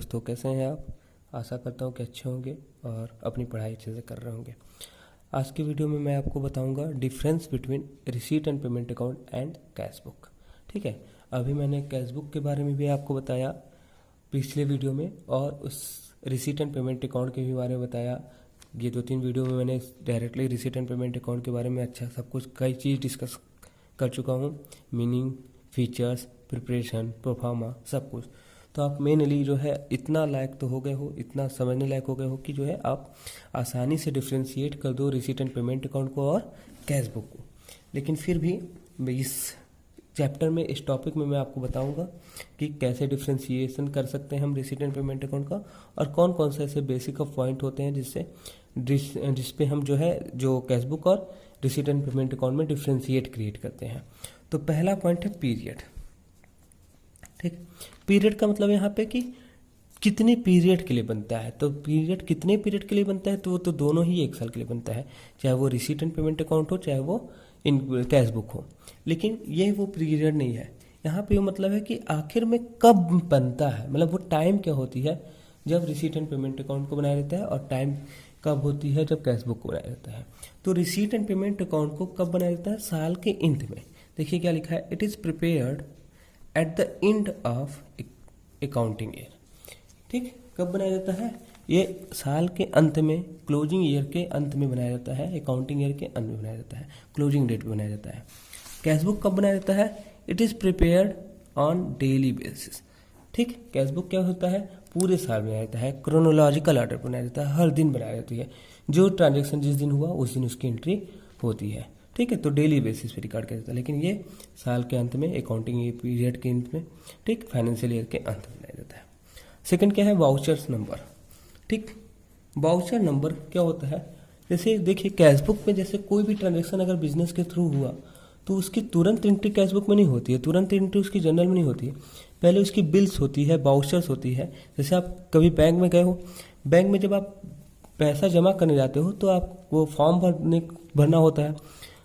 दोस्तों, कैसे हैं आप? आशा करता हूँ कि अच्छे होंगे और अपनी पढ़ाई अच्छे से कर रहे होंगे। आज की वीडियो में मैं आपको बताऊंगा difference between receipt and payment account and cash book. ठीक है, अभी मैंने कैश बुक के बारे में भी आपको बताया पिछले वीडियो में, और उस रिसीट एंड पेमेंट अकाउंट के भी बारे में बताया। ये 2-3 वीडियो में मैंने directly receipt and payment account के बारे में अच्छा सब कुछ कई चीज़ डिस्कस कर चुका हूँ, मीनिंग, फीचर्स, प्रिपरेशन, प्रोफार्मा, सब कुछ। तो आप मेनली जो है इतना लायक तो हो गए हो, इतना समझने लायक हो गए हो कि जो है आप आसानी से डिफ्रेंशिएट कर दो रिसीट एंड पेमेंट अकाउंट को और कैश बुक को। लेकिन फिर भी इस चैप्टर में, इस टॉपिक में मैं आपको बताऊंगा कि कैसे डिफ्रेंशिएशन कर सकते हैं हम रिसीट एंड पेमेंट अकाउंट का, और कौन कौन से ऐसे बेसिक ऑफ पॉइंट होते हैं जिस पे हम जो है जो कैश बुक और रिसीट एंड पेमेंट अकाउंट में डिफ्रेंशिएट क्रिएट करते हैं। तो पहला पॉइंट है पीरियड। ठीक, पीरियड का मतलब यहाँ पे कि कितने पीरियड के लिए बनता है। तो पीरियड कितने पीरियड के लिए बनता है, तो वो तो दोनों ही 1 साल के लिए बनता है, चाहे वो रिसीट एंड पेमेंट अकाउंट हो चाहे वो इन कैश बुक हो। लेकिन ये वो पीरियड नहीं है यहाँ पे। वो मतलब है कि आखिर में कब बनता है, मतलब वो टाइम क्या होती है जब रिसीट एंड पेमेंट अकाउंट को बनाया जाता है, और टाइम कब होती है जब कैश बुक को बनाया जाता है। तो रिसीट एंड पेमेंट अकाउंट को कब बनाया जाता है? साल के अंत में। देखिए क्या लिखा है, it is prepared at the end of accounting year. ठीक, कब बनाया जाता है? ये साल के अंत में, क्लोजिंग ईयर के अंत में बनाया जाता है, अकाउंटिंग ईयर के अंत में बनाया जाता है, क्लोजिंग डेट पे बनाया जाता है। कैश बुक कब बनाया जाता है? It is prepared on daily basis. ठीक, कैश बुक क्या होता है? पूरे साल बनाया जाता है, क्रोनोलॉजिकल ऑर्डर बनाया जाता है, हर दिन बनाया जाती है। जो ट्रांजेक्शन जिस दिन हुआ उस दिन उसकी एंट्री होती है। ठीक है, तो डेली बेसिस पे रिकॉर्ड किया जाता है। लेकिन ये साल के अंत में, अकाउंटिंग पीरियड के अंत में, ठीक, फाइनेंशियल ईयर के अंत में बनाया जाता है। सेकंड क्या है? Vouchers number. ठीक, वाउचर नंबर क्या होता है? जैसे देखिए कैश बुक में जैसे कोई भी ट्रांजेक्शन अगर बिजनेस के थ्रू हुआ तो उसकी तुरंत एंट्री कैश बुक में नहीं होती है, तुरंत एंट्री उसकी जर्नल में नहीं होती है। पहले उसकी बिल्स होती है, वाउचर्स होती है। जैसे आप कभी बैंक में गए हो, बैंक में जब आप पैसा जमा करने जाते हो तो आप वो फॉर्म भरना होता है।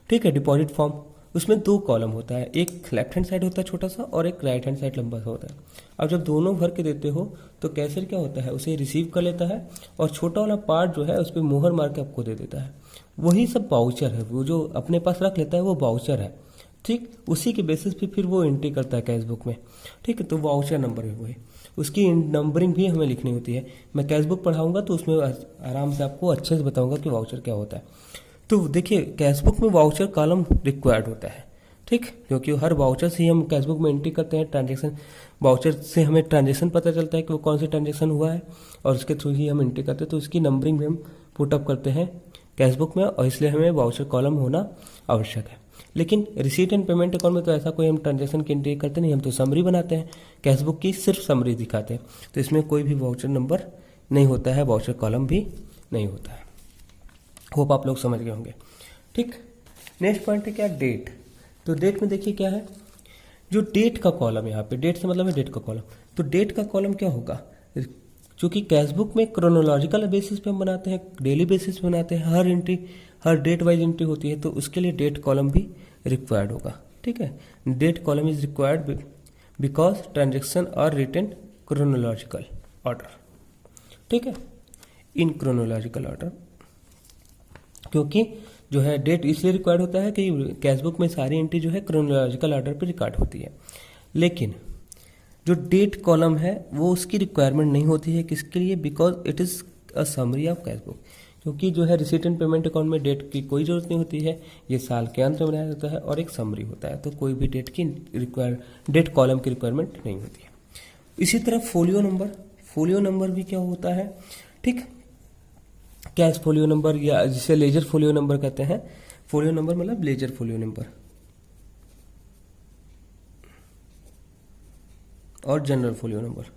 ठीक है, डिपॉजिट फॉर्म। उसमें 2 कॉलम होता है, एक लेफ्ट हैंड साइड होता है छोटा सा और एक राइट हैंड साइड लंबा सा होता है। अब जब दोनों भर के देते हो तो कैशियर क्या होता है, उसे रिसीव कर लेता है और छोटा वाला पार्ट जो है उस पर मोहर मार के आपको दे देता है। वही सब वाउचर है, वो जो अपने पास रख लेता है वो वाउचर है। ठीक, उसी के बेसिस पे फिर वो एंट्री करता है कैश बुक में। ठीक है, तो वाउचर नंबर है वो है, उसकी नंबरिंग भी हमें लिखनी होती है। मैं कैश बुक पढ़ाऊंगा तो उसमें आराम से आपको अच्छे से बताऊंगा कि वाउचर क्या होता है। तो देखिए कैश बुक में वाउचर कॉलम रिक्वायर्ड होता है। ठीक, क्योंकि हर वाउचर से ही हम कैश बुक में एंट्री करते हैं ट्रांजेक्शन। वाउचर से हमें ट्रांजेक्शन पता चलता है कि वो कौन सी ट्रांजेक्शन हुआ है, और उसके थ्रू ही हम एंट्री करते हैं। तो उसकी नंबरिंग भी हम पुटअप करते हैं कैश बुक में, और इसलिए हमें वाउचर कॉलम होना आवश्यक है। लेकिन रिसीट एंड पेमेंट अकाउंट में तो ऐसा कोई हम ट्रांजेक्शन की एंट्री करते नहीं, हम तो समरी बनाते हैं। कैश बुक की सिर्फ समरी दिखाते हैं, तो इसमें कोई भी वाउचर नंबर नहीं होता है, वाउचर कॉलम भी नहीं होता है। होप आप लोग समझ गए होंगे। ठीक, नेक्स्ट पॉइंट है क्या? डेट। तो डेट में देखिए क्या है, जो डेट का कॉलम, यहाँ पे डेट से मतलब है डेट का कॉलम। तो डेट का कॉलम क्या होगा? क्योंकि कैश बुक में क्रोनोलॉजिकल बेसिस पे हम बनाते हैं, डेली बेसिस पे बनाते हैं, हर एंट्री हर डेट वाइज एंट्री होती है, तो उसके लिए डेट कॉलम भी रिक्वायर्ड होगा। ठीक है, date column is required because transaction are written chronological order. ठीक है, इन क्रोनोलॉजिकल ऑर्डर, क्योंकि जो है डेट इसलिए रिक्वायर्ड होता है कि कैश बुक में सारी एंट्री जो है क्रोनोलॉजिकल ऑर्डर पर रिकॉर्ड होती है। लेकिन जो डेट कॉलम है वो उसकी रिक्वायरमेंट नहीं होती है। किसके लिए? Because it is a summary of cash book. क्योंकि जो है रिसीट एंड पेमेंट अकाउंट में डेट की कोई जरूरत नहीं होती है, ये साल के अंत में बनाया जाता है और एक समरी होता है, तो कोई भी डेट कॉलम की रिक्वायरमेंट नहीं होती है। इसी तरह फोलियो नंबर, फोलियो नंबर भी क्या होता है? ठीक, कैश फोलियो नंबर या जिसे लेजर फोलियो नंबर कहते हैं। फोलियो नंबर मतलब लेजर फोलियो नंबर और जनरल फोलियो नंबर।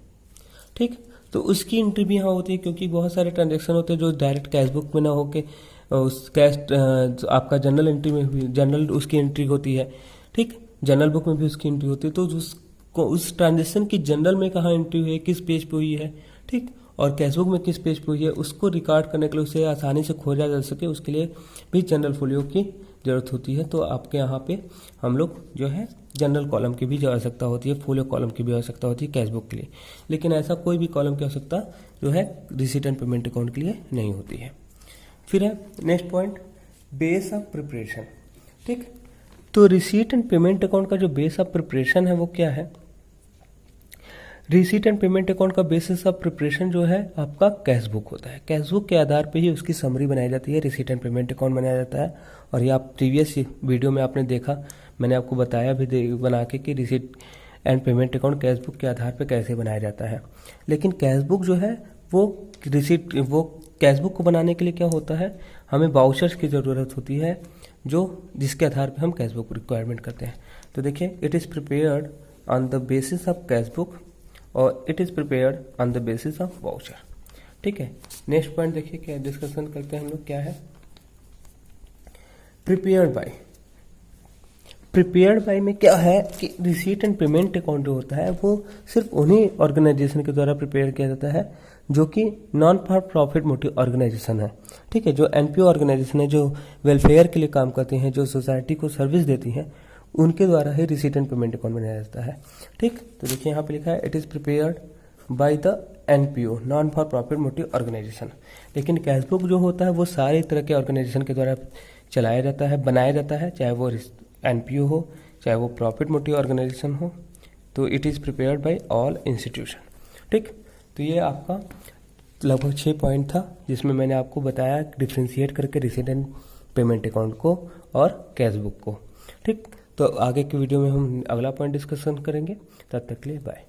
ठीक, तो उसकी एंट्री भी यहाँ होती है, क्योंकि बहुत सारे ट्रांजेक्शन होते हैं जो डायरेक्ट कैश बुक में ना होके उस कैश आपका जनरल एंट्री में भी जनरल उसकी एंट्री होती है। ठीक, जनरल बुक में भी उसकी एंट्री होती है। तो उस ट्रांजेक्शन की जनरल में कहाँ एंट्री हुई है, किस पेज पे हुई है, ठीक, और कैश बुक में किस पेज पे हुई है, उसको रिकॉर्ड करने के लिए, उसे आसानी से खोजा जा सके, उसके लिए भी जनरल फोलियो की ज़रूरत होती है तो आपके यहाँ पे हम लोग जो है जनरल कॉलम की भी जो आवश्यकता होती है, फुल कॉलम की भी आवश्यकता होती है कैश बुक के लिए, लेकिन ऐसा कोई भी कॉलम की आवश्यकता जो है रिसीट एंड पेमेंट अकाउंट के लिए नहीं होती है। फिर है next point, base of preparation. ठीक, तो रिसीट एंड पेमेंट अकाउंट का जो बेस ऑफ प्रिपरेशन है वो क्या है? रिसीट एंड पेमेंट अकाउंट का बेसिस ऑफ प्रिपरेशन जो है आपका कैश बुक होता है। कैश बुक के आधार पे ही उसकी समरी बनाई जाती है, रिसीट एंड पेमेंट अकाउंट बनाया जाता है। और ये आप प्रीवियस वीडियो में आपने देखा, मैंने आपको बताया भी बना के कि receipt and payment account cash book के आधार पे कैसे बनाया जाता है। लेकिन कैश बुक जो है वो कैश बुक को बनाने के लिए क्या होता है, हमें वाउचर्स की ज़रूरत होती है जिसके आधार पे हम कैश बुक रिक्वायरमेंट करते हैं। तो देखिए, it is prepared on the basis of cash book और it is prepared on the basis of voucher. ठीक है, नेक्स्ट पॉइंट देखिए क्या डिस्कशन करते हैं हम लोग, क्या है प्रिपेयर्ड बाय। प्रिपेयर्ड बाय में क्या है कि रिसीट एंड पेमेंट अकाउंट जो होता है वो सिर्फ उन्हीं ऑर्गेनाइजेशन के द्वारा प्रिपेयर किया जाता है जो कि non for profit motive organisation है। ठीक है, जो एनपीओ ऑर्गेनाइजेशन है, जो वेलफेयर के लिए काम करती हैं, जो सोसाइटी को सर्विस देती हैं, उनके द्वारा ही रिसीट एंड पेमेंट अकाउंट बनाया जाता है। ठीक, तो देखिए यहाँ पे लिखा है it is prepared by the NPO, non for profit motive organisation. लेकिन कैश बुक जो होता है वो सारे तरह के ऑर्गेनाइजेशन के द्वारा चलाया जाता है, बनाया जाता है, चाहे वो एनपीओ हो, चाहे वो प्रॉफिट मोटिव ऑर्गेनाइजेशन हो। तो it is prepared bye all institution. ठीक, तो ये आपका लगभग 6 पॉइंट था जिसमें मैंने आपको बताया डिफ्रेंशिएट करके रिसीट एंड पेमेंट अकाउंट को और कैश बुक को। ठीक, तो आगे की वीडियो में हम अगला पॉइंट डिस्कशन करेंगे। तब तक के लिए बाय।